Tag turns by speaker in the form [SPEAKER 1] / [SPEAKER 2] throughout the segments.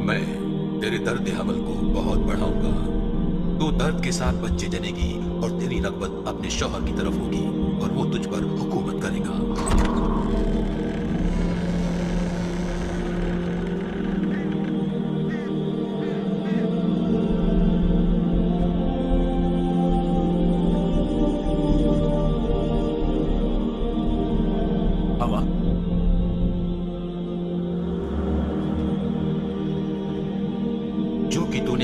[SPEAKER 1] मैं तेरे दर्द हमल को बहुत बढ़ाऊंगा। तू दर्द के साथ बच्चे जनेगी और तेरी रग़बत अपने शौहर की तरफ होगी और वो तुझ पर हुकूमत करेगा।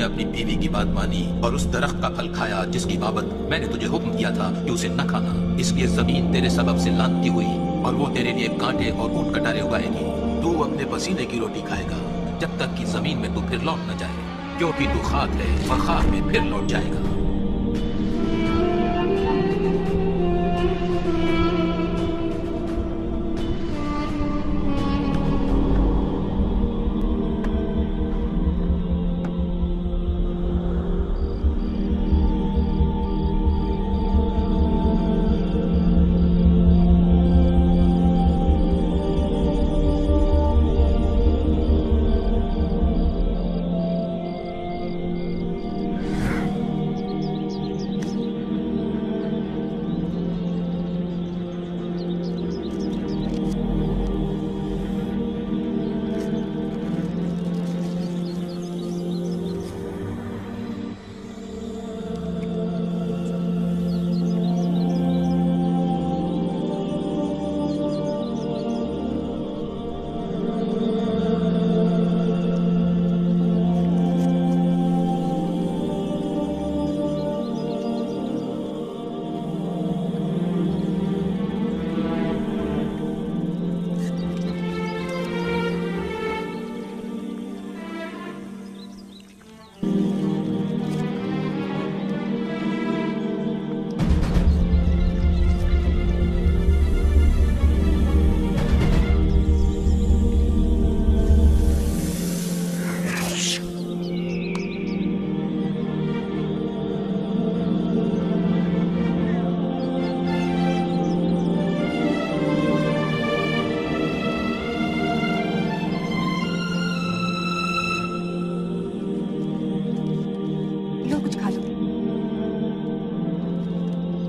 [SPEAKER 1] अपनी बीवी की बात मानी और उस दरख्त का फल खाया जिसकी बाबत मैंने तुझे हुक्म दिया था कि उसे न खाना, इसलिए जमीन तेरे सबब से लानती हुई और वो तेरे लिए कांटे और ऊंट कटारे उगाएगी। तू अपने पसीने की रोटी खाएगा जब तक कि जमीन में तू फिर लौट न जाए, क्योंकि तू खाक है और खाक में फिर लौट जाएगा।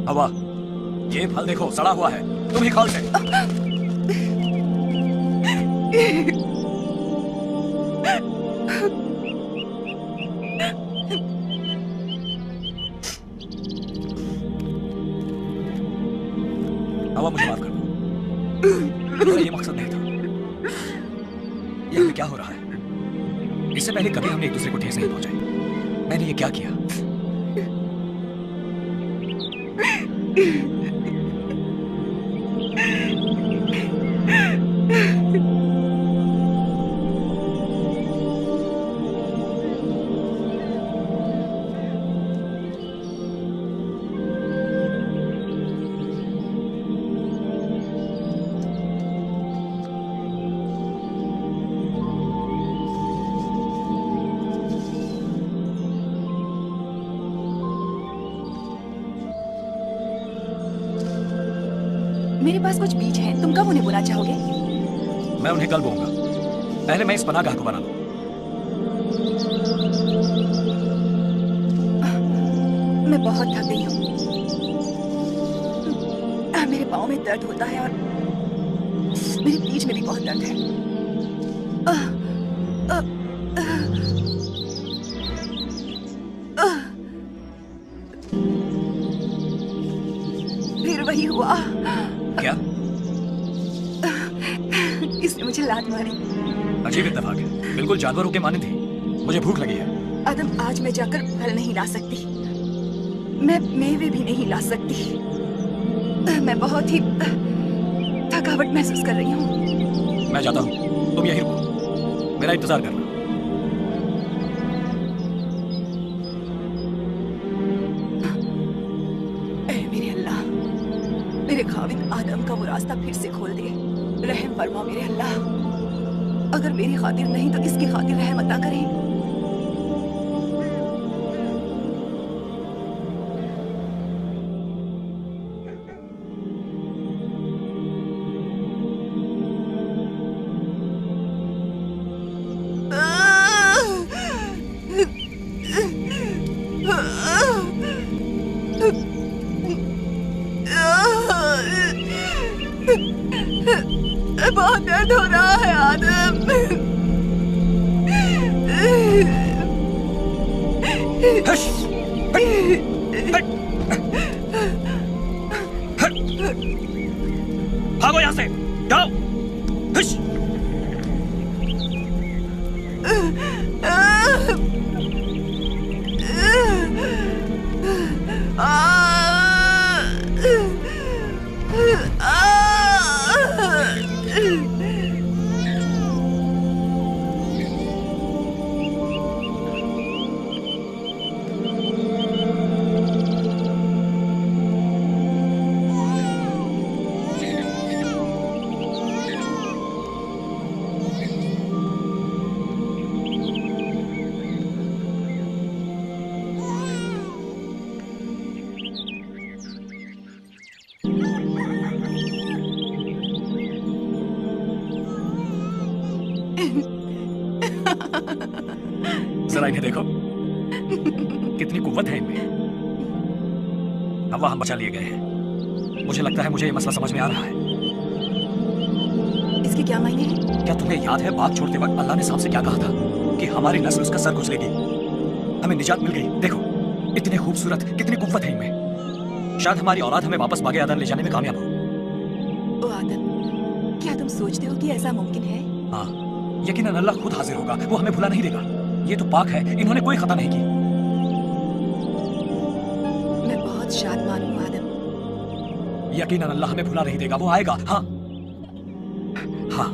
[SPEAKER 2] हवा, ये फल देखो सड़ा हुआ है, तुम ही खाओ इसे। हवा, मुझे माफ कर दो, मेरा ये मकसद नहीं था। ये हमें क्या हो रहा है? इससे पहले कभी हमने एक दूसरे को ठेस नहीं पहुंचाई। मैंने ये क्या किया?
[SPEAKER 3] मेरे पास कुछ बीज हैं, तुम कब उन्हें बोना चाहोगे?
[SPEAKER 2] मैं उन्हें कल बोऊंगा, पहले मैं इस पनाहगाह को बना लूं।
[SPEAKER 3] मैं बहुत थक गई हूँ। मेरे पाँव में दर्द होता है और मेरे पीठ में भी बहुत दर्द है। फिर वही हुआ।
[SPEAKER 2] क्या?
[SPEAKER 3] इसने मुझे लात मारी।
[SPEAKER 2] अजीब इत्तेफाक है, बिल्कुल जानवरों के माने थी। मुझे भूख लगी है।
[SPEAKER 3] अदम, आज मैं जाकर फल नहीं ला सकती, मैं मेवे भी नहीं ला सकती। मैं बहुत ही थकावट महसूस कर रही हूँ।
[SPEAKER 2] मैं जाता हूँ, तुम यहीं रुको, मेरा इंतजार करना।
[SPEAKER 3] ऐ मेरे अल्लाह, मेरे खाविंद आदम का वो रास्ता फिर से खोल दे। रहम फरमा मेरे अल्लाह, अगर मेरी खातिर नहीं तो इसकी खातिर रहम अता करें।
[SPEAKER 2] हश, हट, हट, हट। भागो यहाँ से, जाओ। हश। जरा इन्हें देखो, कितनी कुव्वत है इनमें। हवा हम बचा लिए गए हैं। मुझे लगता है मुझे ये मसला समझ में आ रहा है।
[SPEAKER 3] इसके क्या मायने हैं?
[SPEAKER 2] क्या तुम्हें याद है बात छोड़ते वक्त अल्लाह ने सांप से क्या कहा था कि हमारी नस्ल उसका सर कुचलेगी। हमें निजात मिल गई। देखो इतने खूबसूरत, कितनी कुव्वत है इनमें। शायद हमारी औलाद हमें वापस बागे आदम ले जाने में कामयाब हो।
[SPEAKER 3] ओ आदम, क्या तुम सोचते हो कि ऐसा मुमकिन है?
[SPEAKER 2] हाँ, यकीनन अल्लाह खुद हाजिर होगा। वो हमें भुला नहीं देगा। ये तो पाक है, इन्होंने कोई खता नहीं की।
[SPEAKER 3] मैं बहुत शादमान हूँ आदम।
[SPEAKER 2] यकीनन अल्लाह हमें भुला नहीं देगा। वो आएगा। हाँ हाँ।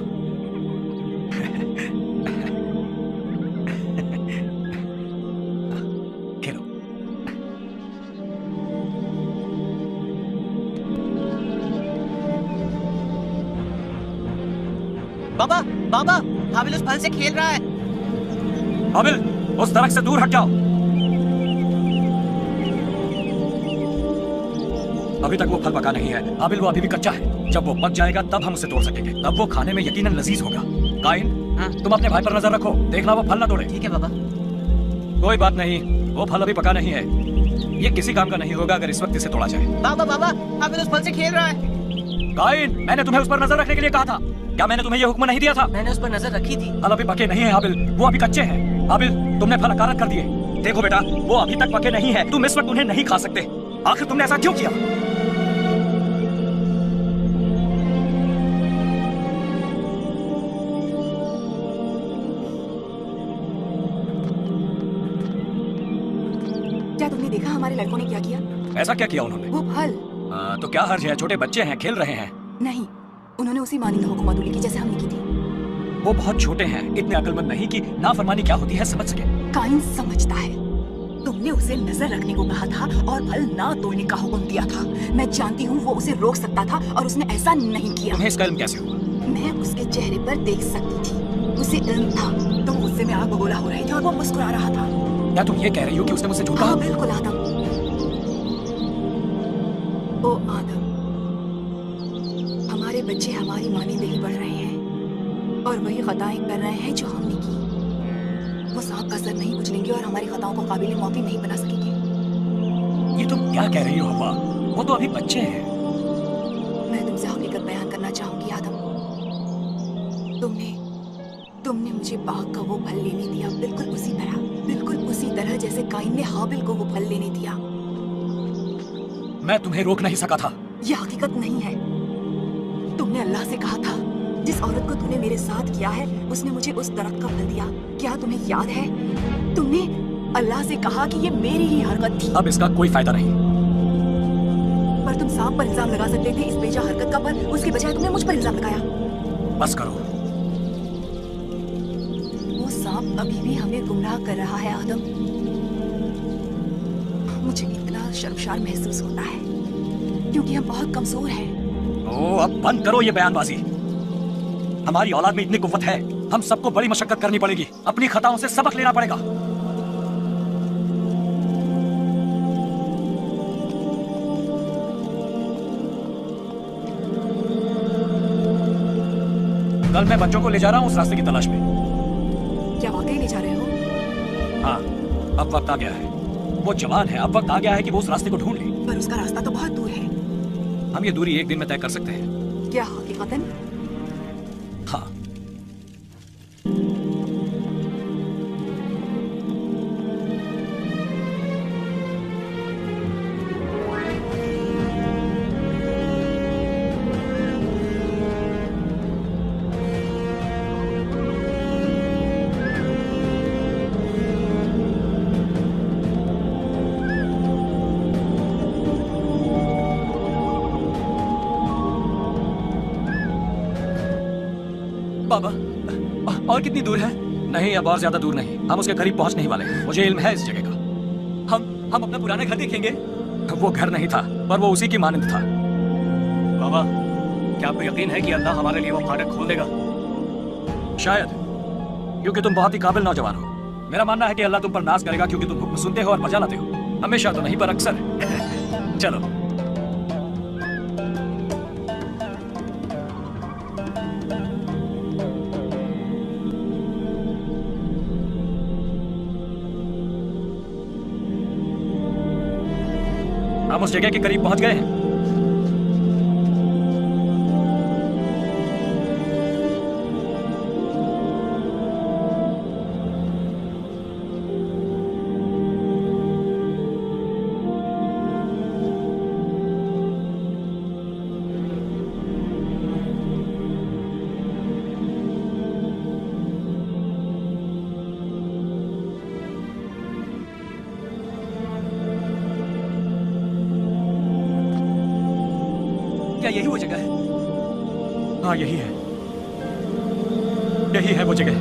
[SPEAKER 2] खेलो।
[SPEAKER 4] बाबा बाबा, हाबिल उस फल से खेल रहा है।
[SPEAKER 2] हाबिल, उस दरख्त से दूर हट जाओ। अभी तक वो फल पका नहीं है। हाबिल, वो अभी भी कच्चा है। जब वो पक जाएगा तब हम उसे तोड़ सकेंगे। तब वो खाने में यकीनन लजीज होगा। काइन,
[SPEAKER 4] हाँ?
[SPEAKER 2] तुम अपने भाई पर नजर रखो। देखना वो फल ना तोड़े।
[SPEAKER 4] ठीक है बाबा।
[SPEAKER 2] कोई बात नहीं, वो फल अभी पका नहीं है। ये किसी काम का नहीं होगा अगर इस वक्त इसे तोड़ा जाए।
[SPEAKER 4] बाबा बाबा, हाबिल उस फल से खेल रहा है।
[SPEAKER 2] काइन, मैंने तुम्हें उस पर नजर रखने के लिए कहा था। क्या मैंने तुम्हें यह हुक्म नहीं दिया था?
[SPEAKER 4] मैंने उस पर नजर रखी थी।
[SPEAKER 2] फल अभी पके नहीं है हाबिल, वो अभी कच्चे हैं। हाबिल, तुमने फल अकारत कर दिए। देखो बेटा, वो अभी तक पके नहीं है। तुम इस वक्त उन्हें नहीं खा सकते। आखिर तुमने ऐसा क्यों किया?
[SPEAKER 3] क्या तुमने देखा हमारे लड़कों ने क्या किया?
[SPEAKER 2] ऐसा क्या किया उन्होंने?
[SPEAKER 3] वो फल
[SPEAKER 2] तो क्या हर्ज है? छोटे बच्चे हैं, खेल रहे हैं।
[SPEAKER 3] नहीं, उन्होंने उसी मानिंद हुक्म अदुली की जैसे हमने की थी।
[SPEAKER 2] वो बहुत छोटे हैं, इतने अक्लमंद नहीं कि नाफरमानी क्या होती है समझ सके।
[SPEAKER 3] काइन समझता है। तुमने उसे नजर रखने को कहा था और फल ना तोड़ने का हुक्म दिया था। मैं जानती हूँ वो उसे रोक सकता था और उसने ऐसा नहीं किया।
[SPEAKER 2] तुम्हें इसका इल्म कैसे हुआ?
[SPEAKER 3] मैं उसके चेहरे पर देख सकती थी। उसे इल्म था। तुम गुस्से में आग बगोला हो रहे थे और वो मुस्कुरा रहा था।
[SPEAKER 2] क्या तुम ये कह रही हो कि उसने मुझसे झूठ कहा?
[SPEAKER 3] हाँ बिल्कुल आदम। ओ आदम, हमारे बच्चे हमारी मानिंद ही बढ़ रहे हैं और वही खताएं कर रहे हैं जो हमने की। वो सांप का सर नहीं कुचलेंगे और हमारी खताओं को काबिल मौकी नहीं बना सकेंगे।
[SPEAKER 2] ये तुम क्या कह रही हो हवा? वो तो अभी बच्चे हैं।
[SPEAKER 3] मैं तुमसे हकीकत बयान करना चाहूंगी आदम। तुमने मुझे बाग का वो फल लेने दिया, बिल्कुल उसी तरह जैसे काइन ने हाबिल को वो फल लेने दिया।
[SPEAKER 2] मैं तुम्हें रोक नहीं सका था।
[SPEAKER 3] यह हकीकत नहीं है। तुमने अल्लाह से कहा था, जिस औरत को तूने मेरे साथ किया है उसने मुझे उस दरख्त का फल दिया। क्या तुम्हें याद है? तुमने अल्लाह से कहा कि ये मेरी ही हरकत थी।
[SPEAKER 2] अब इसका कोई फायदा नहीं।
[SPEAKER 3] पर तुम सांप पर इल्जाम लगा सकते थे इस बेजा हरकत का, पर उसके बजाय तुमने मुझ पर इल्जाम लगाया।
[SPEAKER 2] बस करो।
[SPEAKER 3] वो सांप अभी भी हमें गुमराह कर रहा है आदम। मुझे इतना शर्मसार महसूस होता है क्योंकि हम बहुत कमजोर हैं।
[SPEAKER 2] ओ, अब बंद करो ये बयानबाजी। हमारी औलाद में इतनी कुव्वत है, हम सबको बड़ी मशक्कत करनी पड़ेगी। अपनी खताओं से सबक लेना पड़ेगा। कल मैं बच्चों को ले जा रहा हूँ उस रास्ते की तलाश में।
[SPEAKER 3] क्या वाकई ले जा रहे हो?
[SPEAKER 2] हाँ, अब वक्त आ गया है। वो जवान है, अब वक्त आ गया है कि वो उस रास्ते को ढूंढ ले।
[SPEAKER 3] पर उसका रास्ता तो बहुत दूर है।
[SPEAKER 2] हम ये दूरी एक दिन में तय कर सकते हैं।
[SPEAKER 3] क्या हकीकतन?
[SPEAKER 2] हाँ। बाबा, और कितनी दूर है? नहीं, अब और ज्यादा दूर नहीं, हम उसके करीब पहुंचने ही वाले हैं। मुझे इल्म है इस जगह का। हम अपना पुराना घर देखेंगे। वो घर नहीं था, पर वो उसी की मानंद था। बाबा, क्या आपको यकीन है कि अल्लाह हमारे लिए वो फाटक खोल देगा? शायद, क्योंकि तुम बहुत ही काबिल नौजवान हो। मेरा मानना है कि अल्लाह तुम पर नाज करेगा क्योंकि तुम हुक्म सुनते हो और मजा लाते हो। हमेशा तो नहीं, पर अक्सर। चलो। हम उस जगह के करीब पहुंच गए हैं। क्या यही वो जगह है? हाँ, यही है। यही है वो जगह।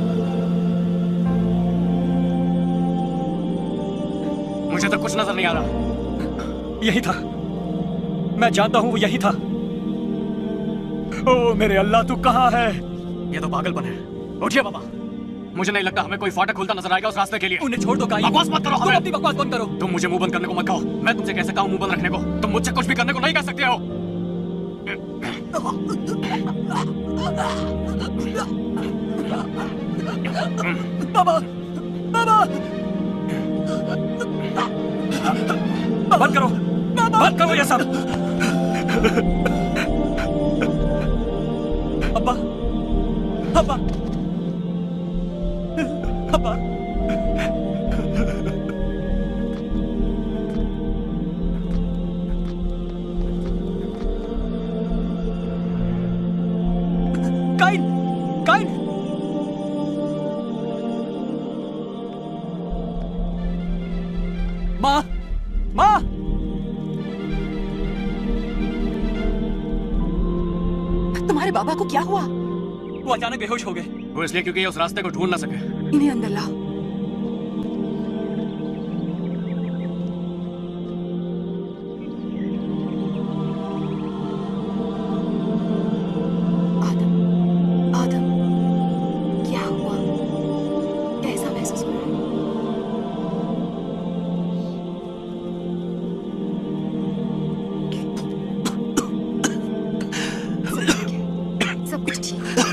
[SPEAKER 2] मुझे तो कुछ नजर नहीं आ रहा। यही था, मैं जानता हूं वो यही था। ओ मेरे अल्लाह, तू कहां है? ये तो पागलपन है। उठिए बाबा, मुझे नहीं लगता हमें कोई फाटक खुलता नजर आएगा उस रास्ते के लिए। उन्हें छोड़ दो। बकवास मत करो। तुम अपनी बकवास बंद करो। तुम मुझे मुंह बंद करने को मत कहो। मैं तुमसे कैसे कहूं मुंह बंद रखने को? तुम मुझसे कुछ भी करने को नहीं कह सकते हो। बाबा, बाबा, बंद करो, बंद करो ये सब। अब्बा, अब्बा, अब्बा। काइन, काइन। माँ, माँ।
[SPEAKER 3] तुम्हारे बाबा को क्या हुआ?
[SPEAKER 2] वो अचानक बेहोश हो गए। वो इसलिए क्योंकि ये उस रास्ते को ढूंढ ना सके।
[SPEAKER 3] इन्हें अंदर लाओ। आदम, आदम, क्या हुआ? कैसा महसूस हो रहा है? सब कुछ ठीक है।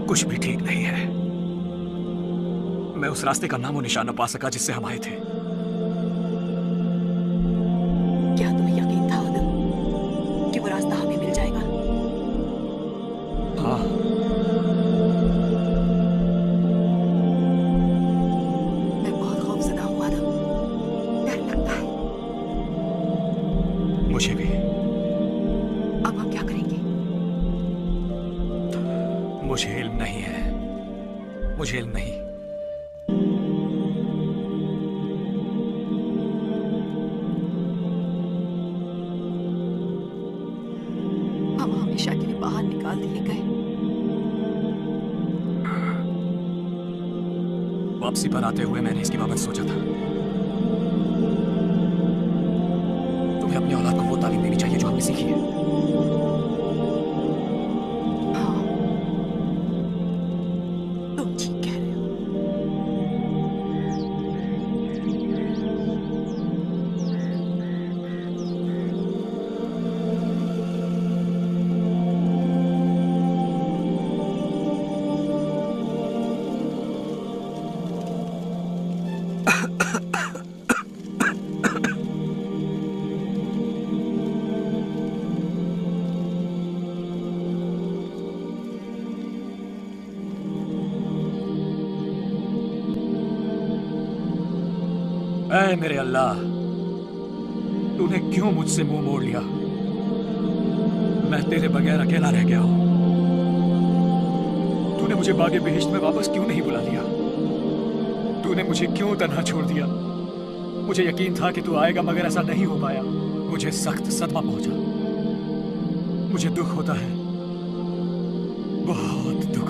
[SPEAKER 2] कुछ भी ठीक नहीं है। मैं उस रास्ते का नामो निशान न पा सका जिससे हम आए थे।
[SPEAKER 3] क्या तुम्हें यकीन था आदम कि वो रास्ता हमें मिल जाएगा?
[SPEAKER 2] हाँ,
[SPEAKER 3] मैं बहुत खौफजदा हूँ आदम। डर लगता है।
[SPEAKER 2] मुझे भी।
[SPEAKER 3] अब हम क्या करेंगे?
[SPEAKER 2] मुझे इल्म नहीं है। मुझे इल्म नहीं।
[SPEAKER 3] हम हमेशा के लिए बाहर निकाल दिए गए।
[SPEAKER 2] वापसी पर आते हुए मैंने इसकी बाबत सोचा था। तुम्हें अपनी औलाद को वो तालीम देनी चाहिए जो हमने सीखी है।
[SPEAKER 3] हाँ, तुम ठीक कह रहे हो।
[SPEAKER 2] ऐ मेरे अल्लाह, तूने क्यों मुझसे मुंह मोड़ लिया? मैं तेरे बगैर अकेला रह गया हूं। तूने मुझे बागे बेहिश्त में वापस क्यों नहीं बुला लिया? तूने मुझे क्यों तन्हा छोड़ दिया? मुझे यकीन था कि तू आएगा, मगर ऐसा नहीं हो पाया। मुझे सख्त सदमा पहुंचा। मुझे दुख होता है, बहुत दुख।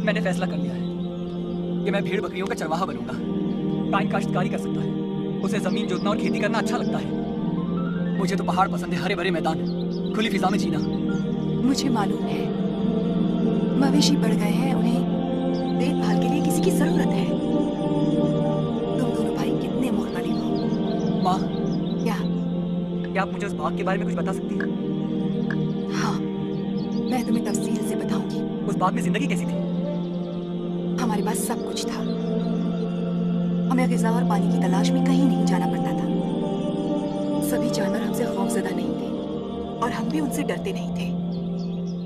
[SPEAKER 2] मैंने फैसला कर लिया है कि मैं भेड़ बकरियों का चरवाहा बनूंगा। काइन काश्तकारी कर सकता है, उसे जमीन जोतना और खेती करना अच्छा लगता है। मुझे तो पहाड़ पसंद है, हरे भरे मैदान, खुली फिजा में जीना।
[SPEAKER 3] मुझे मालूम है मवेशी बढ़ गए हैं, उन्हें देखभाल के लिए किसी की जरूरत है। तुम दोनों भाई कितने मोहतालिब हो।
[SPEAKER 2] माँ,
[SPEAKER 3] क्या
[SPEAKER 2] आप मुझे उस बाग के बारे में कुछ बता सकती हैं?
[SPEAKER 3] हाँ, मैं तुम्हें तफसील से बताऊंगी।
[SPEAKER 2] उस बाग में जिंदगी कैसी थी?
[SPEAKER 3] हमारे पास सब कुछ था। हमें ग़िज़ा और पानी की तलाश में कहीं नहीं जाना पड़ता था। सभी जानवर हमसे खौफज़दा नहीं थे और हम भी उनसे डरते नहीं थे।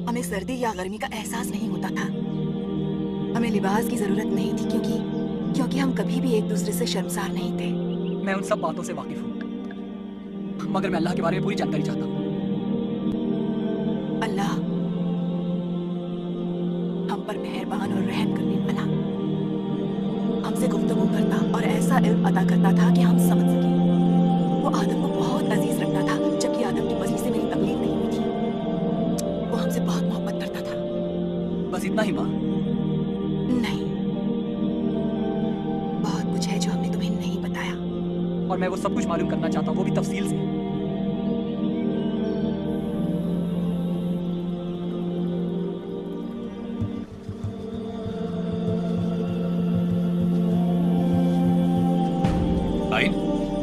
[SPEAKER 3] हमें सर्दी या गर्मी का एहसास नहीं होता था। हमें लिबास की जरूरत नहीं थी क्योंकि हम कभी भी एक दूसरे से शर्मसार नहीं थे।
[SPEAKER 2] मैं उन सब बातों से वाकिफ हूँ, मगर मैं अल्लाह के बारे में पूरी जानकारी चाहता हूँ।
[SPEAKER 3] अल्लाह हम पर मेहरबान और रहम करने वाला, हमसे गुफ्तगू करता और ऐसा इल्म अता करता था कि हम समझ सके। वो आदम को बहुत अजीज रखता था, जबकि आदम की वजह से मेरी तकलीफ नहीं हुई थी। वो हमसे बहुत मोहब्बत करता था।
[SPEAKER 2] बस इतना ही माँ?
[SPEAKER 3] नहीं, बहुत कुछ है जो हमने तुम्हें नहीं बताया,
[SPEAKER 2] और मैं वो सब कुछ मालूम करना चाहता हूँ, वो भी तफसील से।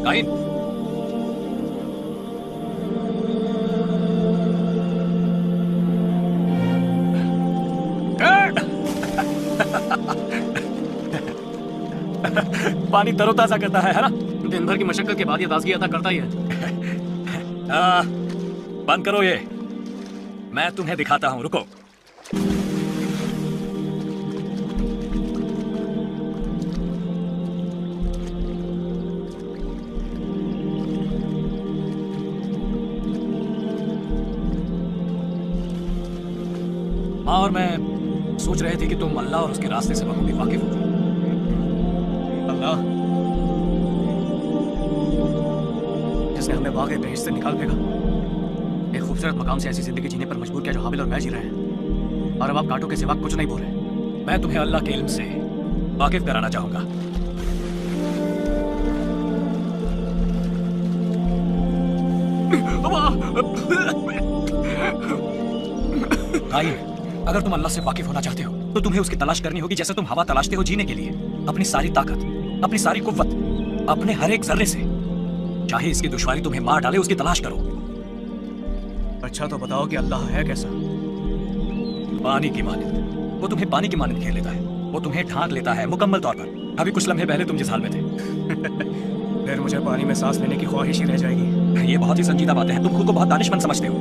[SPEAKER 2] काइन, पानी तरोताजा करता है ना? दिन भर की मशक्कत के बाद ये ताजगी अता करता ही है। बंद करो ये, मैं तुम्हें दिखाता हूं, रुको। और मैं सोच रहे थे कि तुम अल्लाह और उसके रास्ते से बखूबी वाकिफ हो। अल्लाह जिसने हमें बाग़े बहिश्त से निकाल फेंका, एक खूबसूरत मकाम से ऐसी जिंदगी जीने पर मजबूर किया जो हाबिल और मैं जी रहे हैं, और अब आप कांटों के सिवा कुछ नहीं बोल रहे। मैं तुम्हें अल्लाह के इल्म से वाकिफ कराना चाहूंगा। काइन, अगर तुम अल्लाह से वाकिफ होना चाहते हो तो तुम्हें उसकी तलाश करनी होगी जैसे तुम हवा तलाशते हो जीने के लिए, अपनी सारी ताकत, अपनी सारी कुव्वत, अपने हर एक जर्रे से। चाहे इसकी दुश्वारी तुम्हें मार डाले, उसकी तलाश करो। अच्छा तो बताओ कि अल्लाह है कैसा? पानी की मानिंद। वो तुम्हें पानी की मानिंद घेर लेता है, वो तुम्हें ढांक लेता है मुकम्मल तौर पर। अभी कुछ लम्हे पहले तुम जिस हाल में थे फिर मुझे पानी में सांस लेने की ख्वाहिश ही रह जाएगी। ये बहुत ही संजीदा बातें हैं, तुम खुद को बहुत दानिशमंद समझते हो।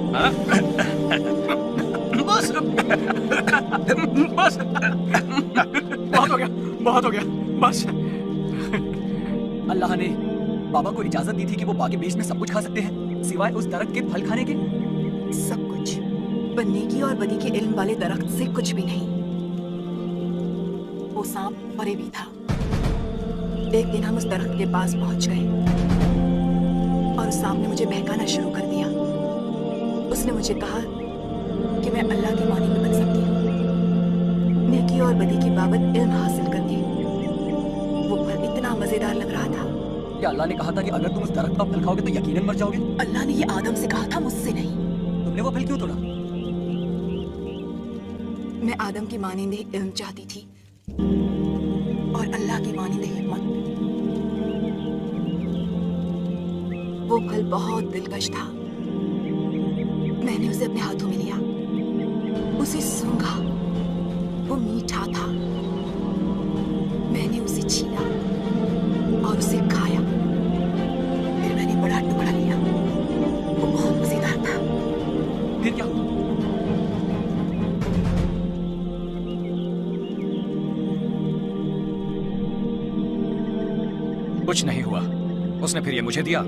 [SPEAKER 2] बस बहुत हो गया, बहुत हो गया, बस। अल्लाह ने बाबा को इजाजत दी थी कि वो बागे बीच में सब कुछ खा सकते हैं सिवाय उस दरख्त के फल खाने के।
[SPEAKER 3] सब कुछ, पर नेकी और बदी के इल्म वाले दरख्त से कुछ भी नहीं। वो सांप फरेबी था। एक दिन हम उस दरख्त के पास पहुंच गए और उस सांप ने मुझे बहकाना शुरू कर दिया। उसने मुझे कहा कि मैं अल्लाह की मानिंद बन सकती हूँ, नेकी और बदी की बाबत इल्म हासिल करके। वो फल इतना मजेदार लग रहा था।
[SPEAKER 2] क्या अल्लाह ने कहा था कि अगर तुम उस दरख्त का फल खाओगे तो यकीनन मर जाओगे?
[SPEAKER 3] अल्लाह ने ये आदम से कहा था, मुझसे नहीं।
[SPEAKER 2] तुमने वो फल क्यों तोड़ा?
[SPEAKER 3] मैं आदम की मानिंद इल्म चाहती थी और अल्लाह की मानिंद हिम्मत। वो फल बहुत दिलकश था। मैंने उसे अपने हाथों में लिया, उसे सूंघा। वो मीठा था,
[SPEAKER 2] कुछ नहीं हुआ। उसने फिर ये मुझे दिया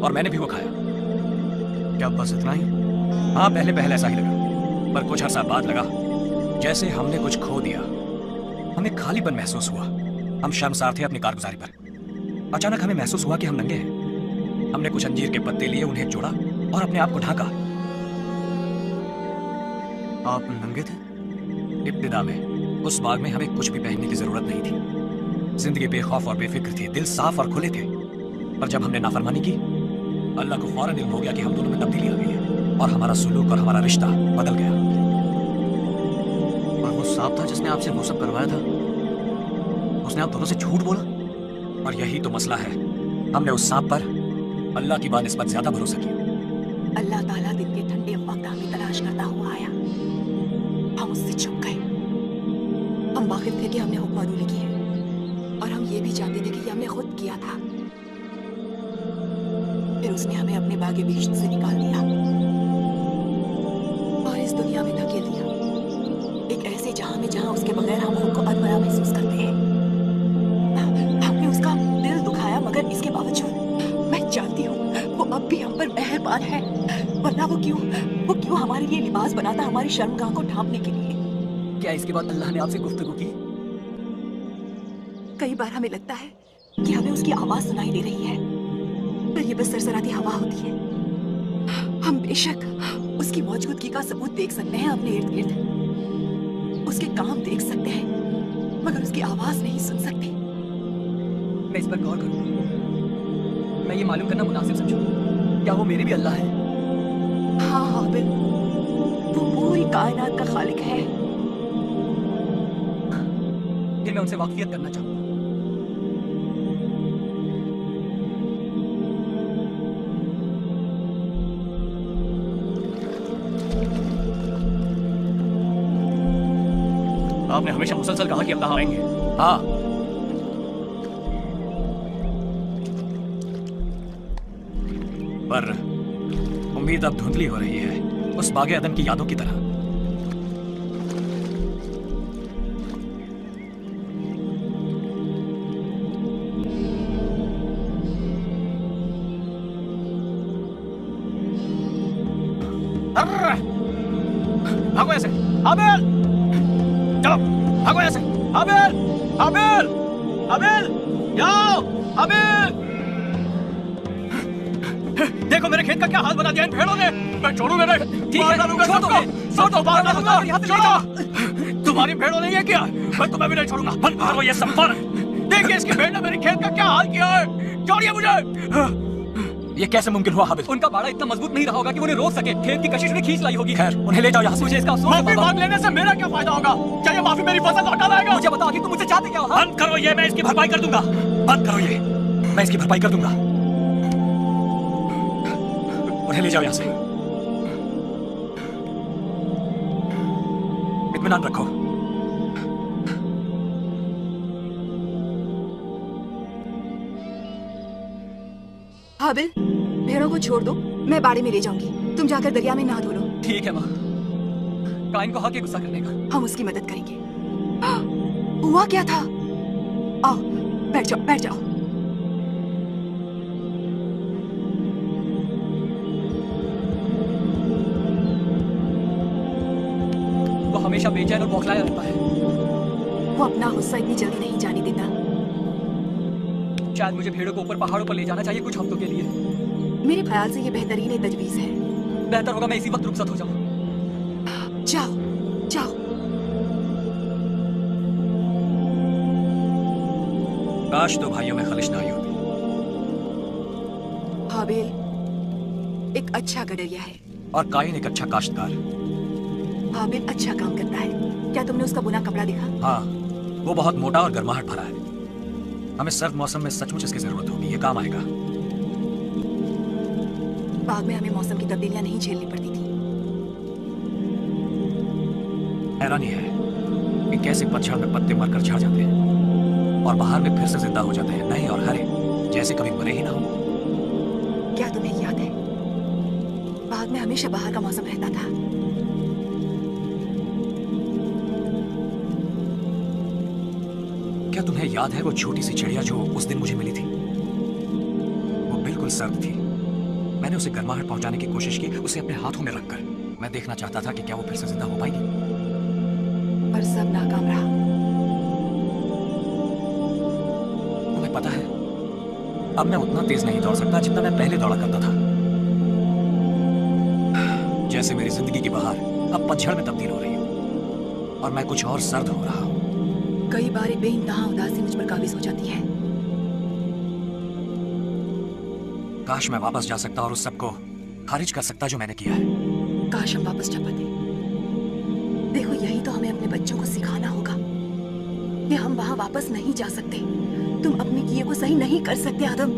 [SPEAKER 2] और मैंने भी वो खाया। क्या बस इतना ही? हाँ, पहले पहले ऐसा ही लगा, पर कुछ अर्सा बाद लगा जैसे हमने कुछ खो दिया। हमें खालीपन महसूस हुआ। हम शर्मसार थे अपनी कारगुजारी पर। अचानक हमें महसूस हुआ कि हम नंगे हैं। हमने कुछ अंजीर के पत्ते लिए, उन्हें जोड़ा और अपने आप को ढांका।
[SPEAKER 5] आप नंगे थे?
[SPEAKER 2] इब्तिदा में उस बाग में हमें कुछ भी पहनने की जरूरत नहीं थी। जिंदगी बेखौफ और बेफिक्र थी, दिल साफ और खुले थे। पर जब हमने नाफरमानी की, अल्लाह को फौरन इल्म हो गया कि हम दोनों में तब्दीली आ गई है और हमारा सुलूक और हमारा रिश्ता बदल गया।
[SPEAKER 5] और वो सांप था जिसने आपसे वो सब करवाया था, उसने आप दोनों से झूठ बोला?
[SPEAKER 2] और यही तो मसला है। हमने उस सांप पर अल्लाह की बानिस्बत ज्यादा भरोसा किया।
[SPEAKER 3] अल्लाह ताला दिन के ठंडे वक्त हमें तलाश करता हुआ आया। हम उससे छुप गए। हम वाकिफ थे कि हमने हुक्म अदूली की है और हम ये भी जानते थे कि ये हमने खुद किया था। फिर उसने हमें अपने बागे बिश्त से निकाल दिया और इस दुनिया में धकेल दिया, एक ऐसे जहां में जहां उसके बगैर हम खुद को अधमरा महसूस करते हैं। हमने उसका दिल दुखाया, मगर इसके बावजूद मैं जानती हूँ वो अब भी हम पर मेहरबान है। वरना वो क्यों हमारे लिए लिबास बनाता, हमारी शर्मगाह को ढांपने के लिए।
[SPEAKER 5] क्या इसके बाद अल्लाह ने आपसे गुफ्तगू की?
[SPEAKER 3] कई बार हमें लगता है कि हमें उसकी आवाज सुनाई दे रही है, पर ये बस सरसराती हवा होती है। हम बेशक उसकी मौजूदगी का सबूत देख सकते हैं अपने इर्द गिर्द, उसके काम देख सकते हैं, मगर उसकी आवाज नहीं सुन सकते।
[SPEAKER 5] मैं इस पर गौर करूंगा। मैं ये मालूम करना मुनासिब समझूंगा, क्या वो मेरे भी अल्लाह है?
[SPEAKER 3] हाँ हाबिल, वो पूरी कायनात का खालिक है।
[SPEAKER 5] फिर मैं उनसे वाकफियत करना चाहूंगा। आपने हमेशा मुसलसल कहा कि अल्लाह आएंगे।
[SPEAKER 2] हाँ, पर उम्मीद अब धुंधली हो रही है, उस बागे अदन की यादों की तरह।
[SPEAKER 5] भागो ऐसे, हाबिल! जाओ, भागो ऐसे, हाबिल! हाबिल! हाबिल! जाओ, हाबिल! देखो मेरे खेत का क्या हाल बना दिया इन भेड़ों ने। मैं छोड़ूंगा नहीं। ठीक है, छोड़ दो, छोड़ दो, मार डालूंगा, छोड़ो। तुम्हारी भेड़ों ने ये किया, मैं तुम्हें भी नहीं छोड़ूंगा। बंद करो ये सब पर। देखिए इसकी भेड़ ने मेरे खेत का क्या हाल किया है। छोड़िए मुझे।
[SPEAKER 2] ये कैसे मुमकिन हुआ हाबिल?
[SPEAKER 5] उनका बाड़ा इतना मजबूत नहीं रहा होगा कि उन्हें रोक सके। खेत की कशिश ने खींच लाई होगी।
[SPEAKER 2] खैर, उन्हें ले जाओ यहाँ से।
[SPEAKER 5] मुझे इसका अफसोस है
[SPEAKER 2] माफी
[SPEAKER 5] बाबा।
[SPEAKER 2] मांग लेने से मेरा क्या फायदा होगा? क्या ये माफी मेरी फसल लौटा लाएगा?
[SPEAKER 5] मुझे बताओ कि तुम मुझसे चाहते क्या हो? हाँ?
[SPEAKER 2] बंद करो ये, मैं इसकी भरपाई कर दूंगा। बंद करो ये, मैं इसकी भरपाई कर दूंगा। उन्हें ले जाओ यहाँ से। इत्मीनान रखो।
[SPEAKER 3] हाबिल, भेड़ों को छोड़ दो, मैं बाड़े में ले जाऊंगी। तुम जाकर दरिया में नहा धो लो।
[SPEAKER 5] ठीक है माँ। काइन को हक है गुस्सा करने का।
[SPEAKER 3] हम उसकी मदद करेंगे। हुआ क्या था? आओ, बैठ जाओ, बैठ जाओ।
[SPEAKER 5] वो हमेशा बेचैन और बौखलाया रहता है।
[SPEAKER 3] वो अपना गुस्सा इतनी जल्दी नहीं जाने देता।
[SPEAKER 5] शायद मुझे भेड़ों को ऊपर पहाड़ों पर ले जाना चाहिए कुछ हफ्तों के लिए।
[SPEAKER 3] मेरे ख्याल से ये बेहतरीन तजवीज है।
[SPEAKER 5] बेहतर होगा मैं इसी वक्त रुखसत हो जाऊं।
[SPEAKER 3] जाओ, जाओ।
[SPEAKER 2] काश दो भाइयों में खलिश ना आई होती।
[SPEAKER 3] हाबिल एक अच्छा गडरिया है
[SPEAKER 2] और काइन एक अच्छा काश्तकार।
[SPEAKER 3] हाबिल अच्छा काम करता है। क्या तुमने उसका बुना कपड़ा देखा?
[SPEAKER 2] हाँ, वो बहुत मोटा और गर्माहट भरा है। हमें सर्द मौसम में सचमुच इसकी जरूरत होगी, ये काम आएगा।
[SPEAKER 3] बाग में हमें मौसम की तब्दीलियां नहीं झेलनी पड़ती थी।
[SPEAKER 2] हैरानी है कि कैसे पतझड़ में पत्ते मरकर झड़ जाते हैं और बहार में फिर से जिंदा हो जाते हैं, नए और हरे, जैसे कभी मरे ही ना हो।
[SPEAKER 3] क्या तुम्हें याद है, बाग में हमेशा बाहर का मौसम रहता था।
[SPEAKER 2] क्या तुम्हें याद है वो छोटी सी चिड़िया जो उस दिन मुझे मिली थी? सर्द थी। मैंने उसे गर्माहट पहुंचाने की कोशिश की, उसे अपने हाथों में रखकर। मैं देखना चाहता था कि क्या वो फिर से जिंदा हो पाएगी,
[SPEAKER 3] पर सब नाकाम रहा।
[SPEAKER 2] तुम्हें पता है, अब मैं उतना तेज नहीं दौड़ सकता जितना मैं पहले दौड़ा करता था। जैसे मेरी जिंदगी की बहार अब पतझड़ में तब्दील हो रही है और मैं कुछ और सर्द हो रहा हूं।
[SPEAKER 3] कई बार बेइंतहा उदासी मुझ पर काबिज हो जाती है।
[SPEAKER 2] काश मैं वापस जा सकता और उस सब को खारिज कर सकता जो मैंने किया है।
[SPEAKER 3] काश हम वापस जा पाते। देखो, यही तो हमें अपने बच्चों को सिखाना होगा कि हम वहां वापस नहीं जा सकते। तुम अपने किए को सही नहीं कर सकते आदम।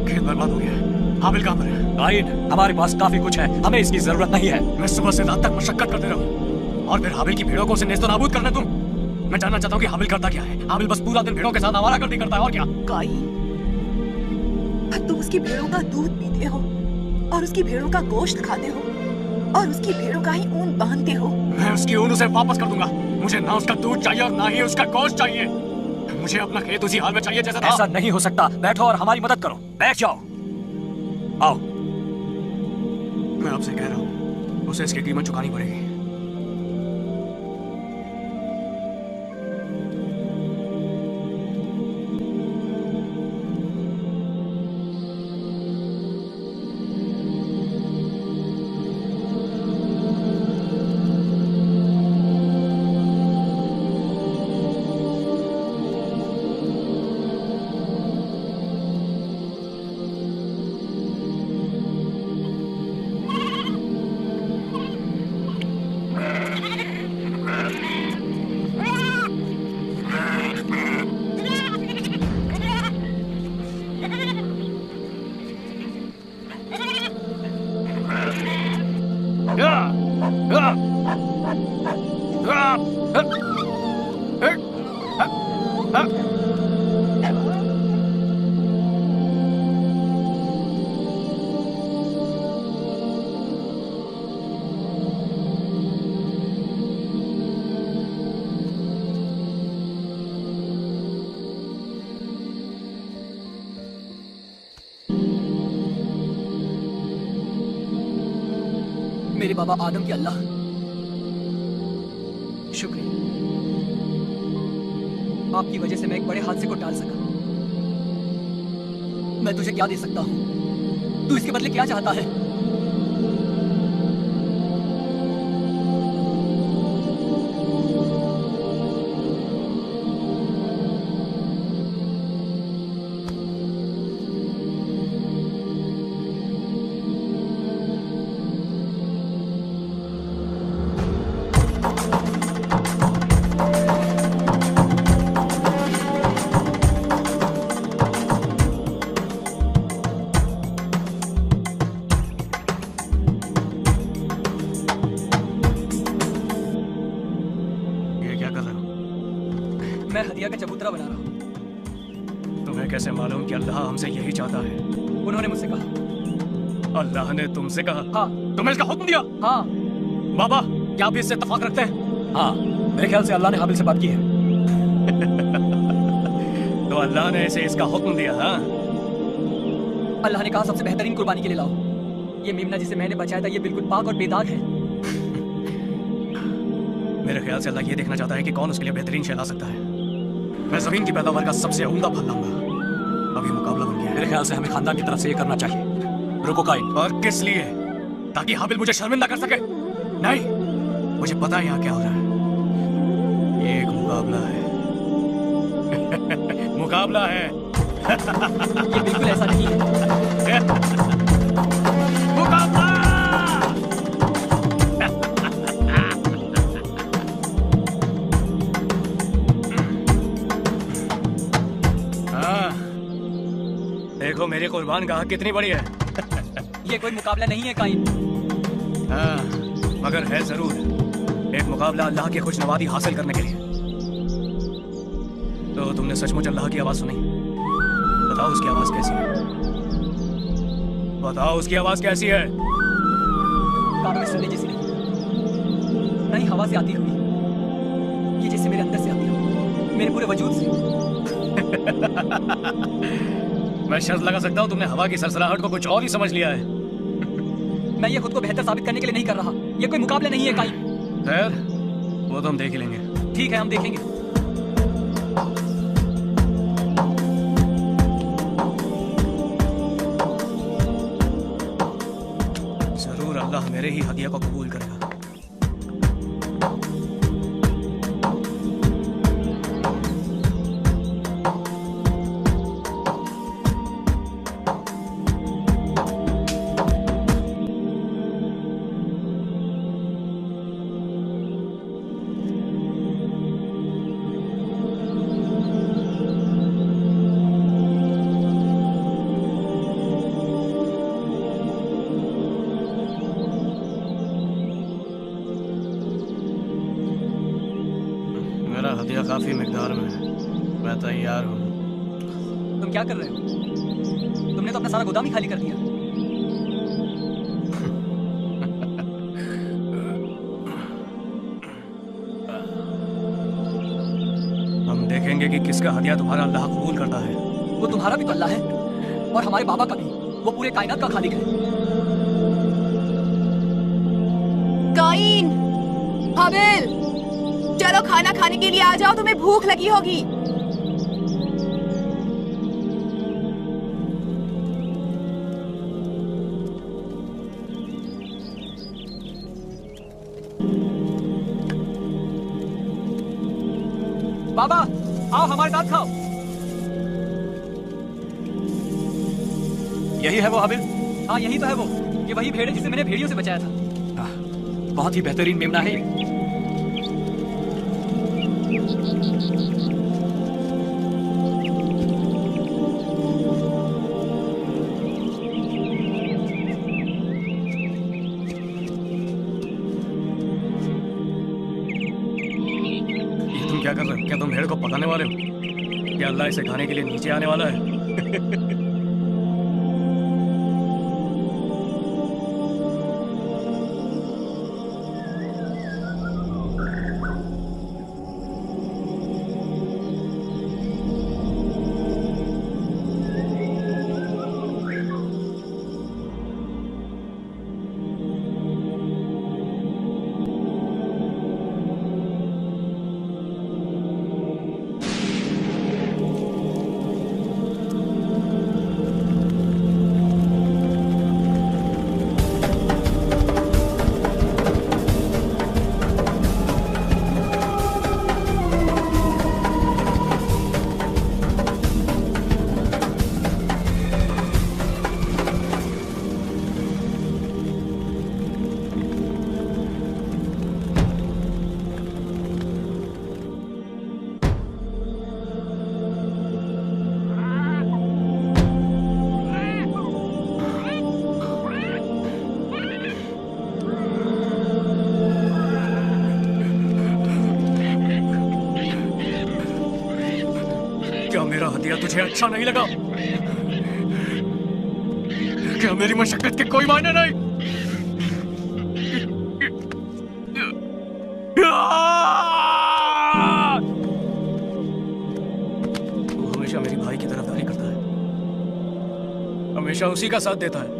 [SPEAKER 5] खेत बर्बाद हो गया है। हाबिल कहाँ पर है?
[SPEAKER 2] काइन, हमारे पास काफी कुछ है, हमें इसकी जरूरत नहीं है।
[SPEAKER 5] मैं सुबह से रात तक मशक्कत करते रहूं और फिर हाबिल की भेड़ों को उसे नेस्तो नाबूद करना तुम। मैं जानना चाहता हूँ कि हाबिल करता क्या है। हाबिल बस पूरा दिन भेड़ों के साथ आवारागर्दी करता है और क्या।
[SPEAKER 3] काइन, तुम उसकी भेड़ों का दूध पीते हो और उसकी भेड़ों का गोश्त खाते हो और उसकी भेड़ों का ही ऊन बांधते हो।
[SPEAKER 5] मैं उसकी ऊन उसे वापस कर दूंगा। मुझे ना उसका दूध चाहिए और ना ही उसका गोश्त चाहिए। मुझे अपना खेत उसी हाल में चाहिए जैसा था।
[SPEAKER 2] ऐसा नहीं हो सकता। बैठो और हमारी मदद करो। बैठ जाओ। आओ।
[SPEAKER 5] मैं आपसे कह रहा हूँ, उसे इसकी कीमत चुकानी पड़ेगी।
[SPEAKER 4] मेरे बाबा आदम के अल्लाह, शुक्रिया। आपकी वजह से मैं एक बड़े हादसे को टाल सका। मैं तुझे क्या दे सकता हूं? तू इसके बदले क्या चाहता है? मैं हदिया का चबूतरा बना रहा हूँ।
[SPEAKER 5] तुम्हें कैसे मालूम कि अल्लाह हमसे यही चाहता है?
[SPEAKER 4] उन्होंने मुझसे कहा।
[SPEAKER 5] अल्लाह ने तुमसे कहा?
[SPEAKER 4] हाँ।
[SPEAKER 5] तुम्हें इसका हुक्म दिया?
[SPEAKER 4] हाँ।
[SPEAKER 5] बाबा, क्या आप इससे इत्तेफाक रखते हैं?
[SPEAKER 2] हाँ, मेरे ख्याल से अल्लाह ने हाबिल से बात की है।
[SPEAKER 5] तो अल्लाह ने इसे इसका हुक्म दिया? हाँ,
[SPEAKER 4] अल्लाह ने कहा सबसे बेहतरीन कुर्बानी के लिए लाओ। ये मेमना जिसे मैंने बचाया था, ये बिल्कुल पाक और बेदाग है।
[SPEAKER 5] मेरे ख्याल से अल्लाह ये देखना चाहता है कि कौन उसके लिए बेहतरीन शय ला सकता है। मैं जमीन की पैदावार का सबसे उम्दा फल लाऊंगा। अभी मुकाबला बन गया है।
[SPEAKER 2] मेरे ख्याल से हमें खानदान की तरफ से ये करना चाहिए। रुको काइन।
[SPEAKER 5] और किस लिए? ताकि हाबिल मुझे शर्मिंदा कर सके? नहीं, मुझे पता है यहाँ क्या हो रहा है। ये एक मुकाबला है। मुकाबला है।
[SPEAKER 4] ये बिल्कुल ऐसा नहीं है।
[SPEAKER 5] मुकाबला! हाँ, देखो मेरी कुर्बान गाह कितनी बड़ी है।
[SPEAKER 4] ये कोई मुकाबला नहीं है काइन।
[SPEAKER 5] हाँ, मगर है जरूर एक मुकाबला अल्लाह की खुशनवादी हासिल करने के लिए। तो तुमने सचमुच अल्लाह की आवाज सुनी? बताओ उसकी आवाज कैसी है? बताओ उसकी आवाज कैसी है?
[SPEAKER 4] कानों में सुनने जैसी नहीं, नहीं हवा से आती हुई। ये जैसे मेरे अंदर से आती है, मेरे पूरे वजूद से।
[SPEAKER 2] मैं शर्त लगा सकता हूँ तुमने हवा की सरसराहट को कुछ और ही समझ लिया है।
[SPEAKER 4] मैं ये खुद को बेहतर साबित करने के लिए नहीं कर रहा। ये कोई मुकाबला नहीं है काइम।
[SPEAKER 2] खैर, वो तो हम देख ही लेंगे।
[SPEAKER 4] ठीक है, हम देखेंगे।
[SPEAKER 2] जरूर अल्लाह मेरे ही हदिया को कबूल करेगा। मेरा हदिया काफी मिकदार में है, मैं तैयार हूँ।
[SPEAKER 4] तुम क्या कर रहे हो? तुमने तो अपना सारा गोदाम ही खाली कर दिया।
[SPEAKER 2] हम देखेंगे कि किसका हदिया तुम्हारा अल्लाह कबूल करता है।
[SPEAKER 4] वो तुम्हारा भी तो अल्लाह है और हमारे बाबा का भी। वो पूरे कायनात का खालिक है।
[SPEAKER 3] काइन, हाबिल, चलो खाना खाने के लिए आ जाओ, तुम्हें भूख लगी होगी।
[SPEAKER 4] बाबा, आओ हमारे साथ खाओ।
[SPEAKER 2] यही है वो हाबिल?
[SPEAKER 4] हाँ, यही तो है वो। ये वही भेड़ है जिसे मैंने भेड़ियों से बचाया था।
[SPEAKER 2] बहुत ही बेहतरीन मेमना है ये। क्या कर रहे हो? क्या तुम भेड़ को पकाने वाले हो? क्या अल्लाह इसे खाने के लिए नीचे आने वाला है? क्या मेरा हदिया तुझे अच्छा नहीं लगा? क्या मेरी मशक्कत के कोई मायने नहीं? तू हमेशा मेरी भाई की तरफदारी करता है, हमेशा उसी का साथ देता है।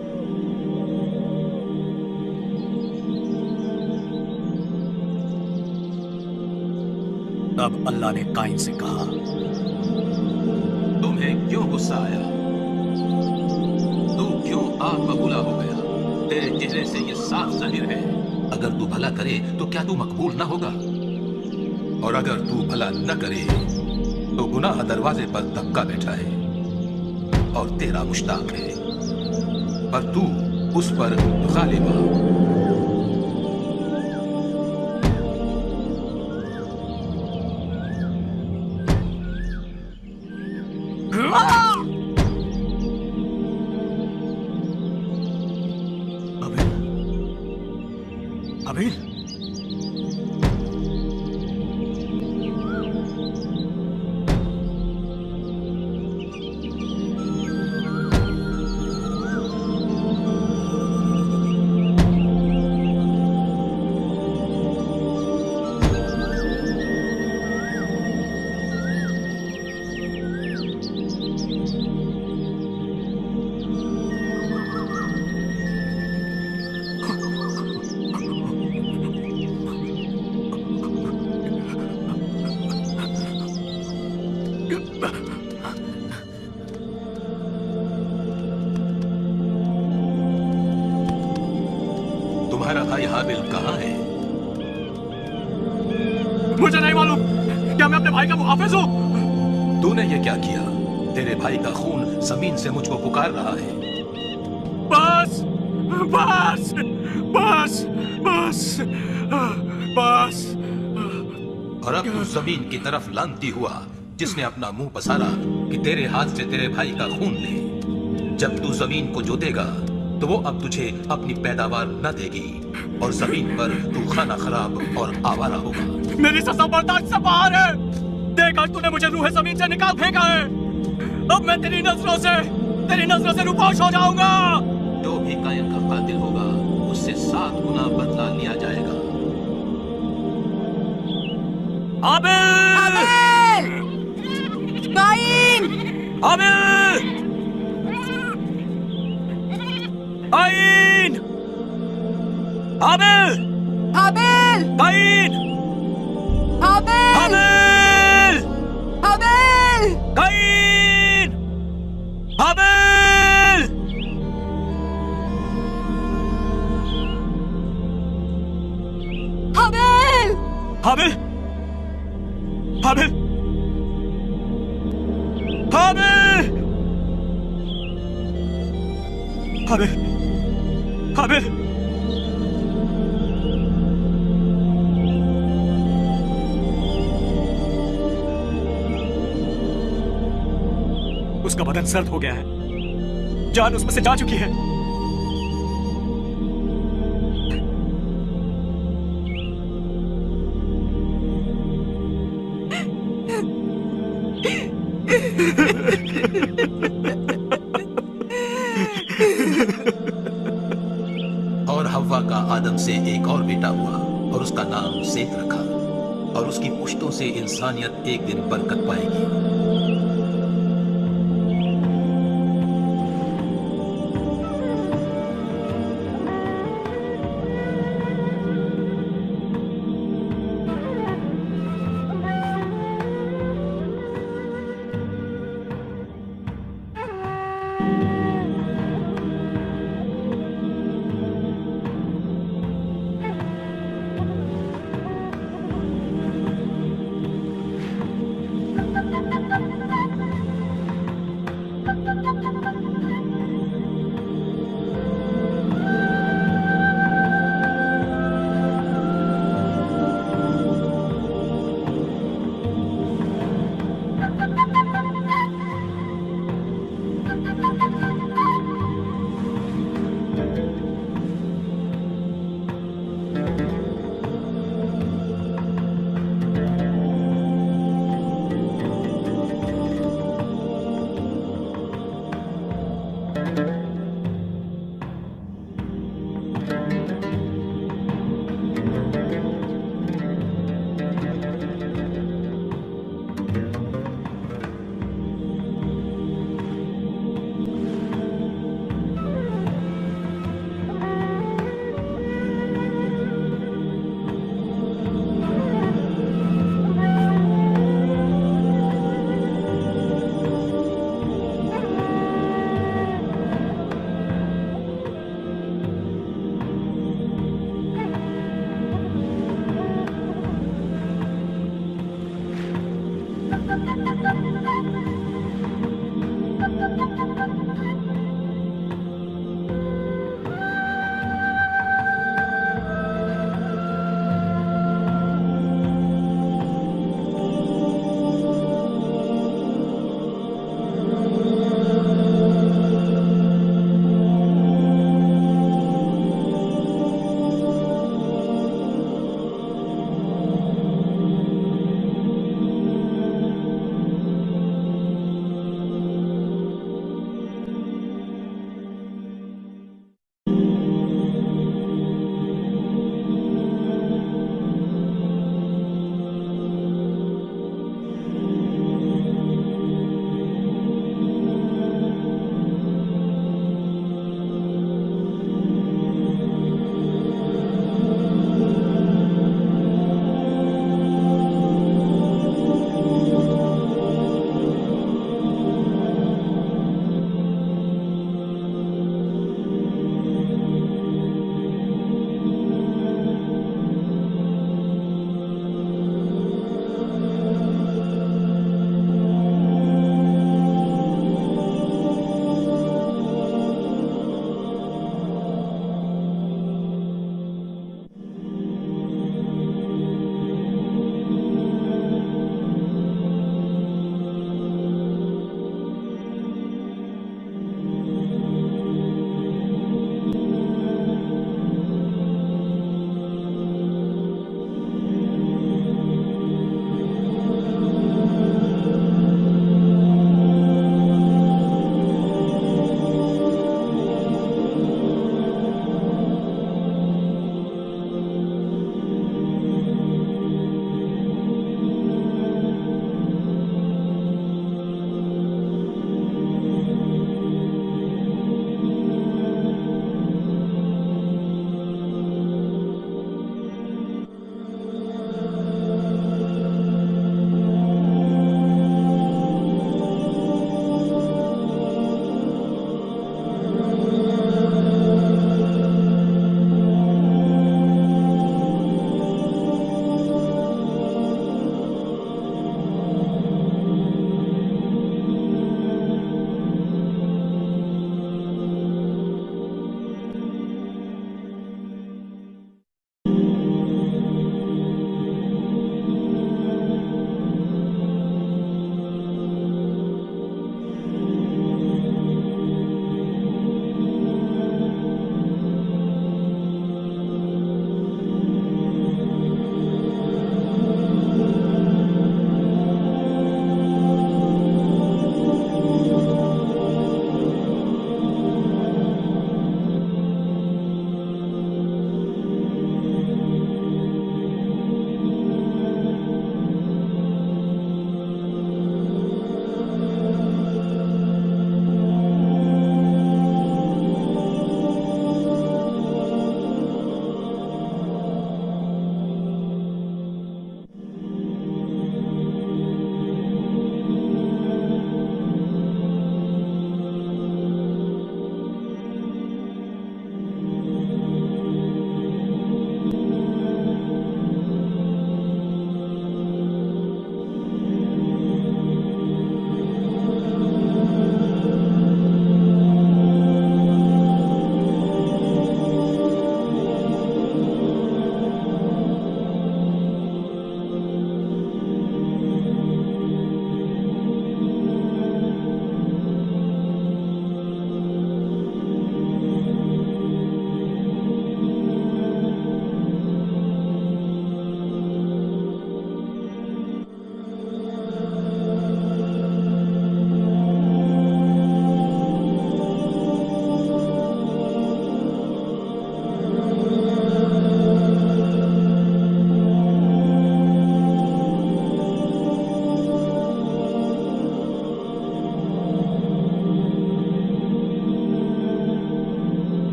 [SPEAKER 2] तब अल्लाह ने काइन से कहा,
[SPEAKER 1] तुम्हें क्यों गुस्सा आया? तू क्यों आग बबूला हो गया? तेरे चेहरे से ये साफ जाहिर है, अगर तू भला करे तो क्या तू मकबूल ना होगा? और अगर तू भला न करे तो गुनाह दरवाजे पर दबका बैठा है और तेरा मुश्ताक है, पर तू उस पर गालिब आ।
[SPEAKER 2] अभी
[SPEAKER 1] काबिल कहाँ है?
[SPEAKER 5] मुझे नहीं मालूम। क्या मैं अपने भाई का मुहाफिज हूँ?
[SPEAKER 1] तूने ये क्या किया? तेरे भाई का खून जमीन से मुझको पुकार रहा है।
[SPEAKER 5] बस बस बस बस बस।
[SPEAKER 1] और अब तू जमीन की तरफ लानती हुआ जिसने अपना मुंह पसारा कि तेरे हाथ से तेरे भाई का खून ले। जब तू जमीन को जोतेगा तो वो अब तुझे अपनी पैदावार न देगी और जमीन पर तू खाना खराब और आवारा होगा।
[SPEAKER 5] मेरी सजा बर्दाश्त से बाहर है। देख आज तूने मुझे रूह जमीन से निकाल फेंका है। अब मैं तेरी नजरों से रूपोश हो जाऊंगा।
[SPEAKER 1] जो भी कायन का कातिल होगा उससे 7 गुना बदला लिया जाएगा।
[SPEAKER 2] आबिल!
[SPEAKER 3] काइन!
[SPEAKER 2] आबिल! काइन! आबिल!
[SPEAKER 3] हाबिल!
[SPEAKER 2] काइन!
[SPEAKER 3] हाबिल!
[SPEAKER 2] आबिल!
[SPEAKER 3] हाबिल!
[SPEAKER 2] काइन! आबिल!
[SPEAKER 3] हाबिल!
[SPEAKER 2] हाबिल! हाबिल! हाबिल! हाबिल! हाबिल! उसका बदन सर्द हो गया है। जान उसमें से जा चुकी है।
[SPEAKER 1] और हव्वा का आदम से एक और बेटा हुआ और उसका नाम सेत रखा। और उसकी पुश्तों से इंसानियत एक दिन बरकत पाएगी।